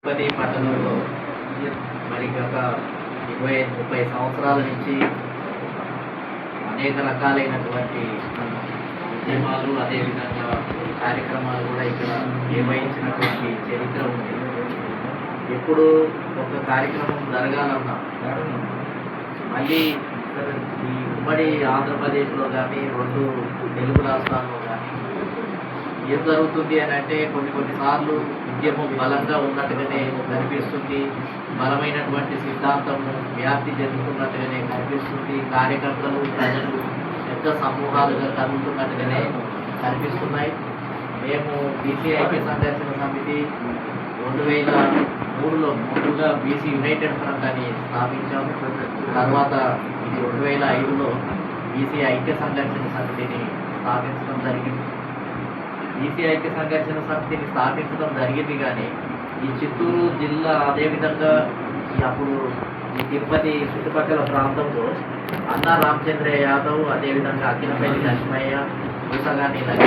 తిరుపతి పట్టణంలో మరి గత 20-30 సంవత్సరాల నుంచి అనేక రకాలైనటువంటి ఉద్యమాలు, అదేవిధంగా కార్యక్రమాలు కూడా ఇక్కడ నిర్వహించినటువంటి చరిత్ర ఉంది. ఎప్పుడు ఒక కార్యక్రమం జరగాలన్నా మళ్ళీ ఈ ఉమ్మడి ఆంధ్రప్రదేశ్లో కానీ 2 తెలుగు రాష్ట్రాల్లో కానీ ఏం జరుగుతుంది అని అంటే కొన్నిసార్లు ఉద్యమం బలంగా ఉన్నట్టుగానే కనిపిస్తుంది, బలమైనటువంటి సిద్ధాంతము వ్యాప్తి చెందుతున్నట్టుగానే కనిపిస్తుంది, కార్యకర్తలు ప్రజలు పెద్ద సమూహాలుగా కలుగుతున్నట్టుగానే కనిపిస్తున్నాయి. మేము బీసీ ఐక్య సంఘర్షణ సమితి 2003లో ముందుగా బీసీ యునైటెడ్ ఫ్రంట్ అని స్థాపించాము. తర్వాత ఇది 2005లో బీసీ ఐక్య సంఘర్షణ సమితిని స్థాపించడం జరిగింది. బీసీ ఐక్య సంఘర్షణ సమితిని స్థాపించడం జరిగింది కానీ ఈ చిత్తూరు జిల్లా, అదేవిధంగా అప్పుడు ఈ తిరుపతి చుట్టుపక్కల ప్రాంతంలో అన్నా రామచంద్రయ్య యాదవ్, అదేవిధంగా అఖిలపల్లి లక్ష్మయ్య, ఊసగాని